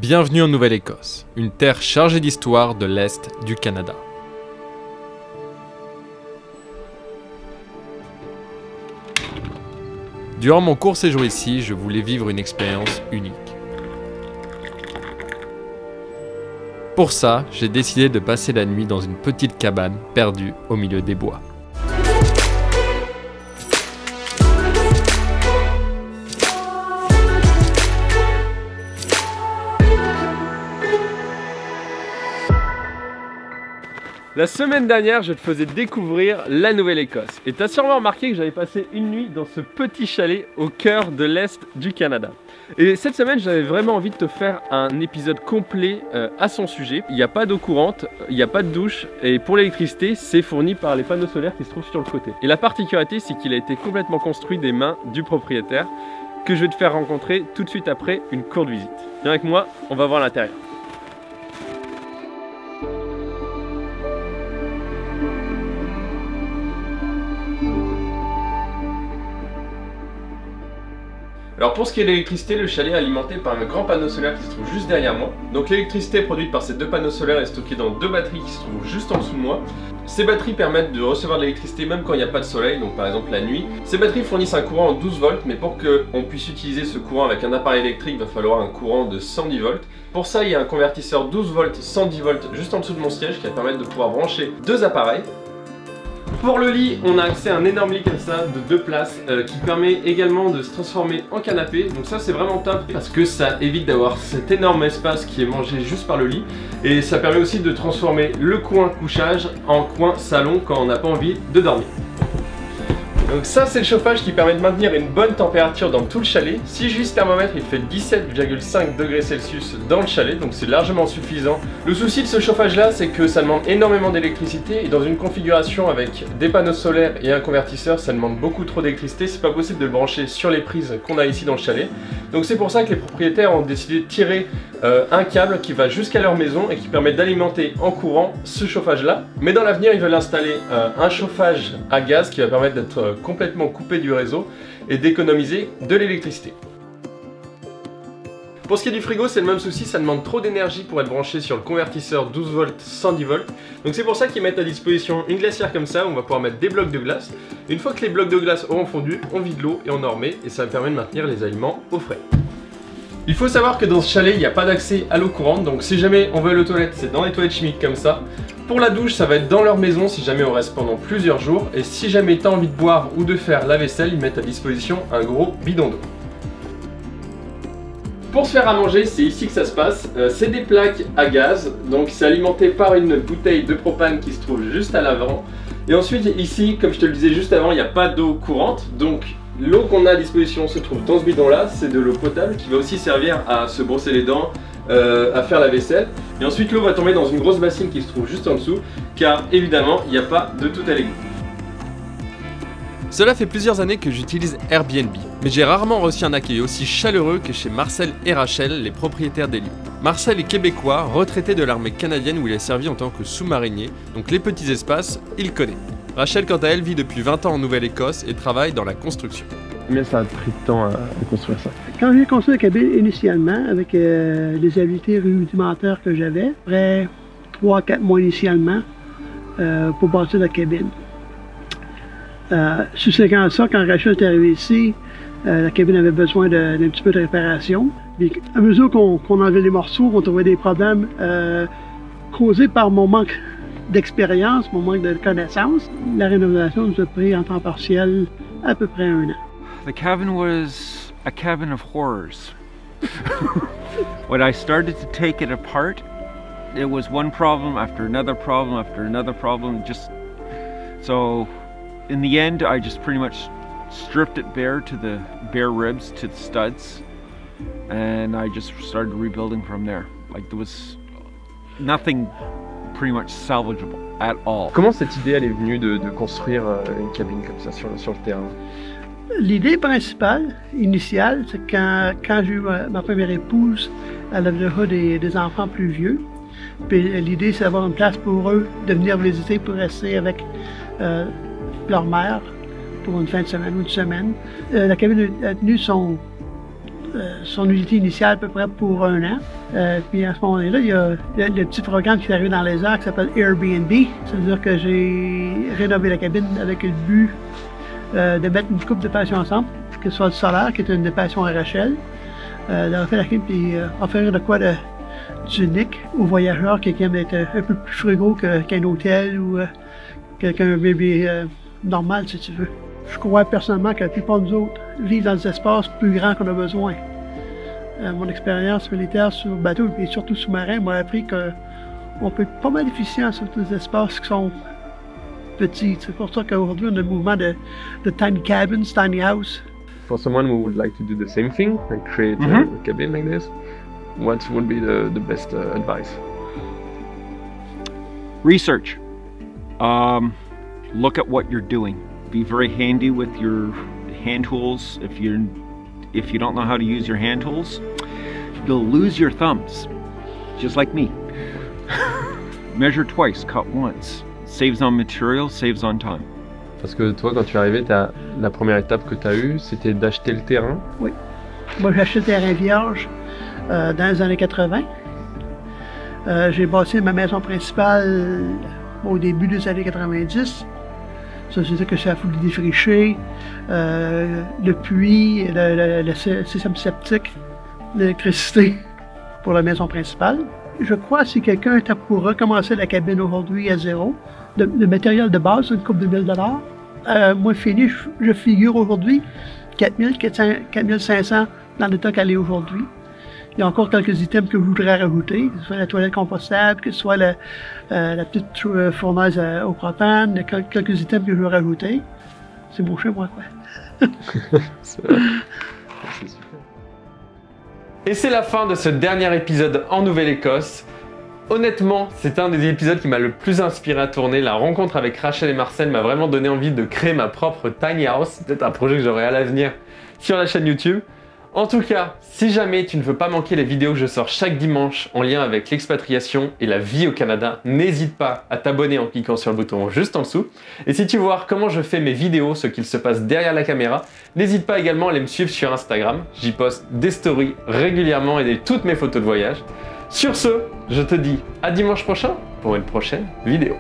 Bienvenue en Nouvelle-Écosse, une terre chargée d'histoire de l'Est du Canada. Durant mon court séjour ici, je voulais vivre une expérience unique. Pour ça, j'ai décidé de passer la nuit dans une petite cabane perdue au milieu des bois. La semaine dernière, je te faisais découvrir la Nouvelle-Écosse. Et tu as sûrement remarqué que j'avais passé une nuit dans ce petit chalet au cœur de l'Est du Canada. Et cette semaine, j'avais vraiment envie de te faire un épisode complet à son sujet. Il n'y a pas d'eau courante, il n'y a pas de douche, et pour l'électricité, c'est fourni par les panneaux solaires qui se trouvent sur le côté. Et la particularité, c'est qu'il a été complètement construit des mains du propriétaire, que je vais te faire rencontrer tout de suite après une courte visite. Viens avec moi, on va voir l'intérieur. Alors pour ce qui est de l'électricité, le chalet est alimenté par un grand panneau solaire qui se trouve juste derrière moi. Donc l'électricité produite par ces deux panneaux solaires est stockée dans deux batteries qui se trouvent juste en dessous de moi. Ces batteries permettent de recevoir de l'électricité même quand il n'y a pas de soleil, donc par exemple la nuit. Ces batteries fournissent un courant en 12 volts, mais pour qu'on puisse utiliser ce courant avec un appareil électrique, il va falloir un courant de 110 volts. Pour ça, il y a un convertisseur 12 volts 110 volts juste en dessous de mon siège qui va permettre de pouvoir brancher deux appareils. Pour le lit, on a accès à un énorme lit comme ça de 2 places qui permet également de se transformer en canapé. Donc ça c'est vraiment top parce que ça évite d'avoir cet énorme espace qui est mangé juste par le lit. Et ça permet aussi de transformer le coin couchage en coin salon quand on n'a pas envie de dormir. Donc ça c'est le chauffage qui permet de maintenir une bonne température dans tout le chalet. Si je vis ce thermomètre, il fait 17,5 degrés Celsius dans le chalet, donc c'est largement suffisant. Le souci de ce chauffage là, c'est que ça demande énormément d'électricité et dans une configuration avec des panneaux solaires et un convertisseur, ça demande beaucoup trop d'électricité. C'est pas possible de le brancher sur les prises qu'on a ici dans le chalet. Donc c'est pour ça que les propriétaires ont décidé de tirer un câble qui va jusqu'à leur maison et qui permet d'alimenter en courant ce chauffage là. Mais dans l'avenir, ils veulent installer un chauffage à gaz qui va permettre d'être complètement coupé du réseau et d'économiser de l'électricité. Pour ce qui est du frigo, c'est le même souci, ça demande trop d'énergie pour être branché sur le convertisseur 12 volts 110 volts. Donc c'est pour ça qu'ils mettent à disposition une glacière comme ça où on va pouvoir mettre des blocs de glace. Une fois que les blocs de glace auront fondu, on vide l'eau et on en remet et ça permet de maintenir les aliments au frais. Il faut savoir que dans ce chalet, il n'y a pas d'accès à l'eau courante, donc si jamais on veut aller aux toilettes, c'est dans les toilettes chimiques comme ça. Pour la douche, ça va être dans leur maison si jamais on reste pendant plusieurs jours. Et si jamais tu as envie de boire ou de faire la vaisselle, ils mettent à disposition un gros bidon d'eau. Pour se faire à manger, c'est ici que ça se passe. C'est des plaques à gaz, donc c'est alimenté par une bouteille de propane qui se trouve juste à l'avant. Et ensuite ici, comme je te le disais juste avant, il n'y a pas d'eau courante, donc l'eau qu'on a à disposition se trouve dans ce bidon là, c'est de l'eau potable qui va aussi servir à se brosser les dents, à faire la vaisselle. Et ensuite l'eau va tomber dans une grosse bassine qui se trouve juste en dessous, car évidemment il n'y a pas de tout à l'égout. Cela fait plusieurs années que j'utilise Airbnb, mais j'ai rarement reçu un accueil aussi chaleureux que chez Marcel et Rachel, les propriétaires des lieux. Marcel est québécois, retraité de l'armée canadienne où il a servi en tant que sous-marinier, donc les petits espaces, il connaît. Rachel, quant à elle, vit depuis 20 ans en Nouvelle-Écosse et travaille dans la construction. Combien ça a pris de temps à construire ça? Quand j'ai construit la cabine initialement, avec les habiletés rudimentaires que j'avais, après 3-4 mois initialement pour bâtir la cabine. Subséquent à ça, quand Rachel est arrivé ici, la cabine avait besoin d'un petit peu de réparation. Puis, à mesure qu'on enlevait les morceaux, on trouvait des problèmes causés par mon manque d'expérience, mon manque de connaissances. La rénovation nous a pris en temps partiel à peu près 1 an. The cabin was a cabin of horrors. When I started to take it apart, it was one problem after another problem after another problem. So in the end, I just pretty much stripped it bare to the bare ribs, to the studs, and I just started rebuilding from there. Like there was nothing pretty much salvageable at all. Comment cette idée elle est venue de construire une cabine comme ça sur le terrain? L'idée principale, initiale, c'est quand j'ai eu ma première épouse, elle avait déjà des enfants plus vieux. Puis l'idée, c'est d'avoir une place pour eux, de venir visiter pour rester avec leur mère pour une fin de semaine ou une semaine. La cabine a tenu son son unité initiale à peu près pour 1 an. Puis à ce moment-là, il y a le petit programme qui est arrivé dans les airs qui s'appelle Airbnb. C'est-à-dire que j'ai rénové la cabine avec le but de mettre une couple de passions ensemble, que ce soit le solaire, qui est une passion RHL, de refaire la cabine puis offrir de quoi d'unique aux voyageurs qui aiment être un peu plus frugaux qu'un hôtel ou qu'un bébé normal, si tu veux. Je crois personnellement que la plupart de nous autres vivent dans des espaces plus grands qu'on a besoin. Mon expérience militaire sur bateau et surtout sous-marin m'a appris qu'on peut être pas mal efficient sur des espaces qui sont petits. C'est pour ça qu'aujourd'hui on a le mouvement de tiny cabins, tiny house. For someone who would like to do the same thing, like create a cabin like this, what would be the best advice? Research. Look at what you're doing. Be very handy with your hand tools. If you don't know how to use your hand tools, you'll lose your thumbs, just like me. Measure twice, cut once. Saves on material, saves on time. Parce que toi, quand tu es arrivé, la première étape que tu as eue, c'était d'acheter le terrain. Oui. Moi, j'ai acheté le terrain vierge dans les années 80. J'ai bâti ma maison principale au début des années 90. Ça, c'est-à-dire que ça a fallu défricher le puits, le système septique, l'électricité pour la maison principale. Je crois que si quelqu'un était pour recommencer la cabine aujourd'hui à zéro, le matériel de base, une coupe de 1000 $, moi fini, je figure aujourd'hui 4 500 dans l'état qu'elle est aujourd'hui. Il y a encore quelques items que je voudrais rajouter, que ce soit la toilette compostable, que ce soit la petite fournaise au propane, quelques items que je veux rajouter. C'est bon chez moi, quoi. C'est super. Et c'est la fin de ce dernier épisode en Nouvelle-Écosse. Honnêtement, c'est un des épisodes qui m'a le plus inspiré à tourner. La rencontre avec Rachel et Marcel m'a vraiment donné envie de créer ma propre tiny house. C'est peut-être un projet que j'aurai à l'avenir sur la chaîne YouTube. En tout cas, si jamais tu ne veux pas manquer les vidéos que je sors chaque dimanche en lien avec l'expatriation et la vie au Canada, n'hésite pas à t'abonner en cliquant sur le bouton juste en dessous. Et si tu veux voir comment je fais mes vidéos, ce qu'il se passe derrière la caméra, n'hésite pas également à aller me suivre sur Instagram. J'y poste des stories régulièrement et toutes mes photos de voyage. Sur ce, je te dis à dimanche prochain pour une prochaine vidéo.